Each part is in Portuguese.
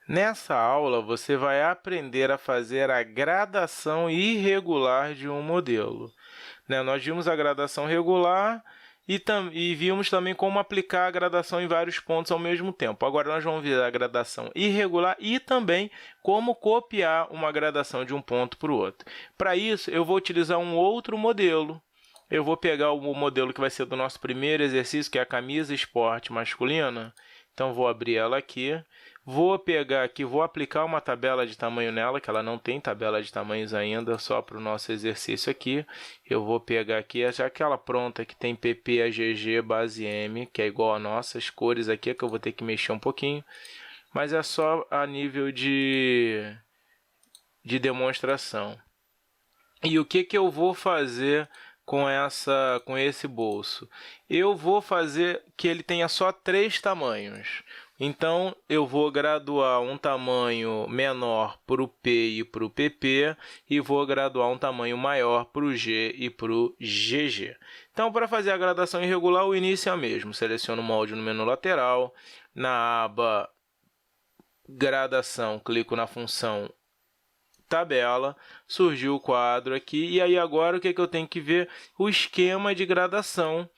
Nessa aula, você vai aprender a fazer a gradação irregular de um modelo. Nós vimos a gradação regular e vimos também como aplicar a gradação em vários pontos ao mesmo tempo. Agora, nós vamos ver a gradação irregular e também como copiar uma gradação de um ponto para o outro. Para isso, eu vou utilizar um outro modelo. Eu vou pegar o modelo que vai ser do nosso primeiro exercício, que é a camisa esporte masculina. Então, vou abrir ela aqui. Vou pegar aqui, vou aplicar uma tabela de tamanho nela, que ela não tem tabela de tamanhos ainda, só para o nosso exercício aqui. Eu vou pegar aqui, já aquela pronta que tem PP, AGG, base M, que é igual a nossa. As cores aqui é que eu vou ter que mexer um pouquinho, mas é só a nível de demonstração. E o que eu vou fazer com esse bolso? Eu vou fazer que ele tenha só 3 tamanhos. Então, eu vou graduar um tamanho menor para o P e para o PP e vou graduar um tamanho maior para o G e para o GG. Então, para fazer a gradação irregular, o início é o mesmo. Seleciono o molde no menu lateral. Na aba Gradação, clico na função Tabela, surgiu o quadro aqui, e aí agora o que eu tenho que ver? O esquema de gradação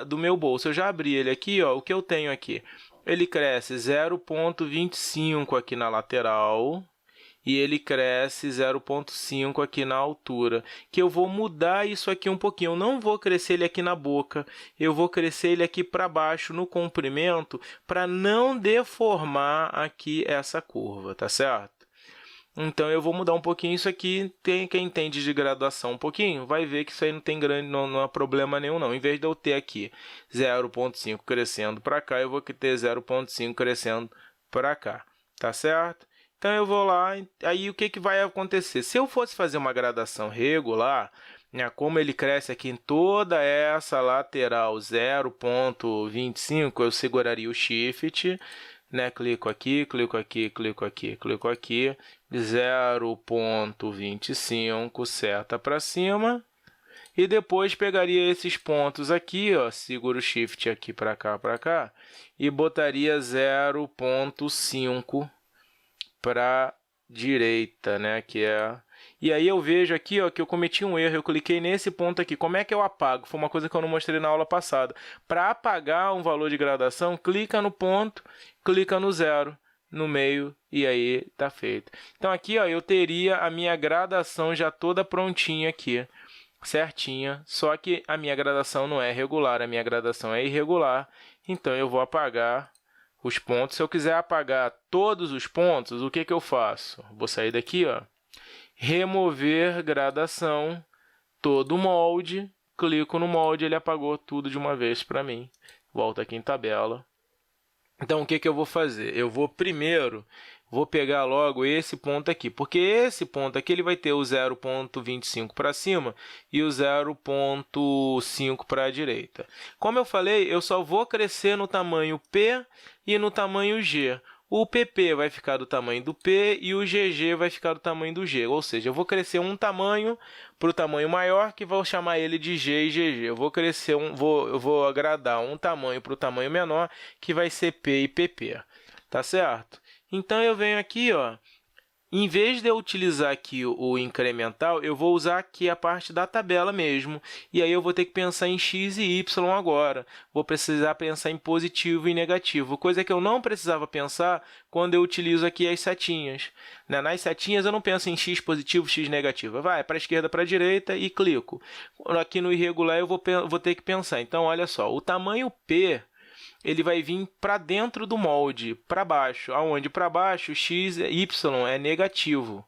do meu bolso. Eu já abri ele aqui, ó, o que eu tenho aqui? Ele cresce 0,25 aqui na lateral e ele cresce 0,5 aqui na altura, que eu vou mudar isso aqui um pouquinho. Eu não vou crescer ele aqui na boca, eu vou crescer ele aqui para baixo no comprimento, para não deformar aqui essa curva, tá certo? Então, eu vou mudar um pouquinho isso aqui. Quem entende de graduação um pouquinho, vai ver que isso aí não tem não há problema nenhum, não. Em vez de eu ter aqui 0,5 crescendo para cá, eu vou ter 0,5 crescendo para cá, tá certo? Então, eu vou lá, aí o que vai acontecer? Se eu fosse fazer uma gradação regular, como ele cresce aqui em toda essa lateral 0,25, eu seguraria o Shift, clico aqui, clico aqui, clico aqui, clico aqui, 0,25, seta para cima, e depois pegaria esses pontos aqui, ó, seguro o Shift aqui para cá, e botaria 0,5 para direita, que é... E aí eu vejo aqui, ó, que eu cometi um erro, eu cliquei nesse ponto aqui. Como é que eu apago? Foi uma coisa que eu não mostrei na aula passada. Para apagar um valor de gradação, clica no ponto, clica no 0 no meio e aí tá feito. Então aqui, ó, eu teria a minha gradação já toda prontinha aqui, certinha, só que a minha gradação não é regular, a minha gradação é irregular, então eu vou apagar os pontos. Se eu quiser apagar todos os pontos, o que eu faço? Vou sair daqui, ó, remover gradação, todo o molde, clico no molde, ele apagou tudo de uma vez para mim. Volto aqui em tabela. Então, o que eu vou fazer? Eu vou primeiro, pegar logo esse ponto aqui, porque esse ponto aqui ele vai ter o 0,25 para cima e o 0,5 para a direita. Como eu falei, eu só vou crescer no tamanho P e no tamanho G. O PP vai ficar do tamanho do P e o GG vai ficar do tamanho do G. Ou seja, eu vou crescer um tamanho para o tamanho maior, que vou chamar ele de G e GG. Eu vou agradar um tamanho para o tamanho menor, que vai ser P e PP. Tá certo? Então, eu venho aqui, ó, em vez de eu utilizar aqui o incremental, eu vou usar aqui a parte da tabela mesmo. E aí eu vou ter que pensar em x e y agora. Vou precisar pensar em positivo e negativo, coisa que eu não precisava pensar quando eu utilizo aqui as setinhas. Nas setinhas eu não penso em x positivo, x negativo. Vai para a esquerda, para a direita e clico. Aqui no irregular eu vou ter que pensar. Então, olha só, o tamanho P... ele vai vir para dentro do molde, para baixo, aonde para baixo x, y é negativo.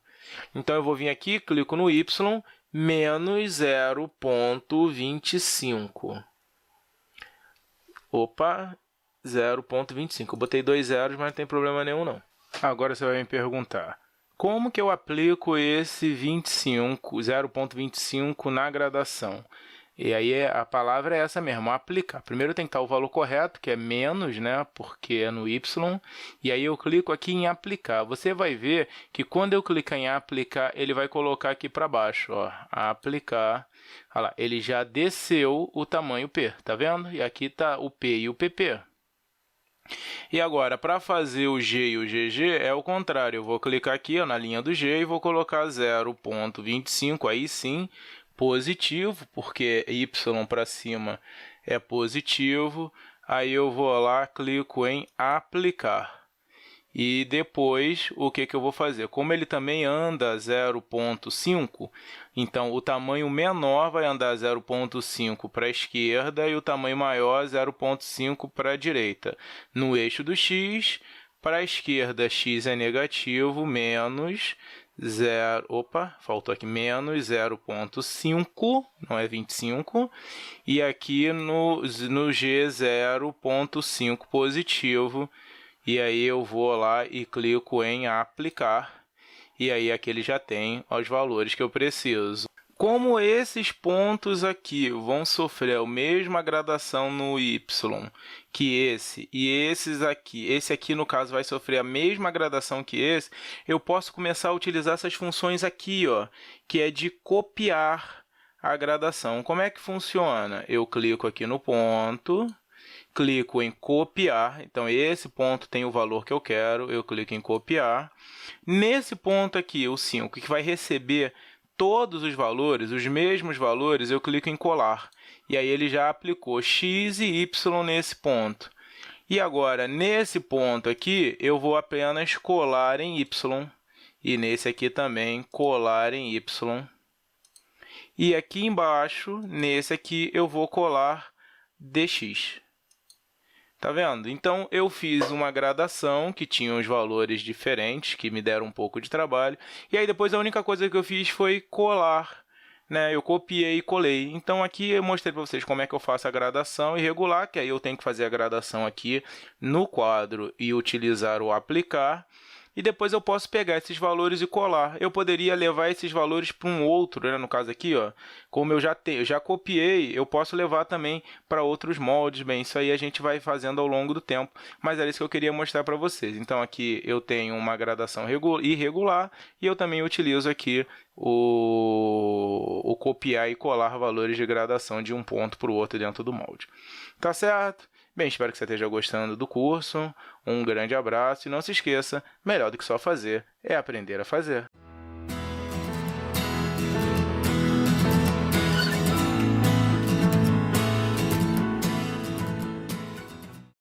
Então, eu vou vir aqui, clico no y, menos 0,25. Opa, 0,25. Eu botei 2 zeros, mas não tem problema nenhum, não. Agora você vai me perguntar, como que eu aplico esse 0,25 na gradação? E aí a palavra é essa mesmo, aplicar. Primeiro tem que estar o valor correto, que é menos, porque é no y. E aí eu clico aqui em aplicar. Você vai ver que quando eu clicar em aplicar, ele vai colocar aqui para baixo, ó, aplicar. Olha lá, ele já desceu o tamanho P, tá vendo? E aqui está o P e o PP. E agora, para fazer o G e o GG, é o contrário. Eu vou clicar aqui, ó, na linha do G e vou colocar 0,25, aí sim, positivo, porque y para cima é positivo. Aí eu vou lá, clico em aplicar. E depois, o que eu vou fazer? Como ele também anda 0,5, então o tamanho menor vai andar 0,5 para a esquerda e o tamanho maior 0,5 para a direita. No eixo do x, para a esquerda, x é negativo, menos 0, opa, faltou aqui, menos 0,5, não é 25, e aqui no g 0,5 positivo. E aí eu vou lá e clico em aplicar, e aí aqui ele já tem os valores que eu preciso. Como esses pontos aqui vão sofrer a mesma gradação no y que esse, e esse aqui no caso vai sofrer a mesma gradação que esse, eu posso começar a utilizar essas funções aqui, ó, que é de copiar a gradação. Como é que funciona? Eu clico aqui no ponto, clico em copiar, então esse ponto tem o valor que eu quero, eu clico em copiar. Nesse ponto aqui, o 5, que vai receber todos os valores, os mesmos valores, eu clico em colar. E aí ele já aplicou x e y nesse ponto. E agora, nesse ponto aqui, eu vou apenas colar em y. E nesse aqui também, colar em y. E aqui embaixo, nesse aqui, eu vou colar dx. Tá vendo? Então, eu fiz uma gradação que tinha os valores diferentes, que me deram um pouco de trabalho. E aí, depois, a única coisa que eu fiz foi colar, né? Eu copiei e colei. Então, aqui eu mostrei para vocês como é que eu faço a gradação irregular, que aí eu tenho que fazer a gradação aqui no quadro e utilizar o aplicar. E depois eu posso pegar esses valores e colar. Eu poderia levar esses valores para um outro, né? No caso aqui, ó, como eu já copiei, eu posso levar também para outros moldes. Bem, isso aí a gente vai fazendo ao longo do tempo, mas era isso que eu queria mostrar para vocês. Então, aqui eu tenho uma gradação irregular e eu também utilizo aqui o copiar e colar valores de gradação de um ponto para o outro dentro do molde. Tá certo? Bem, espero que você esteja gostando do curso. Um grande abraço e não se esqueça, melhor do que só fazer é aprender a fazer.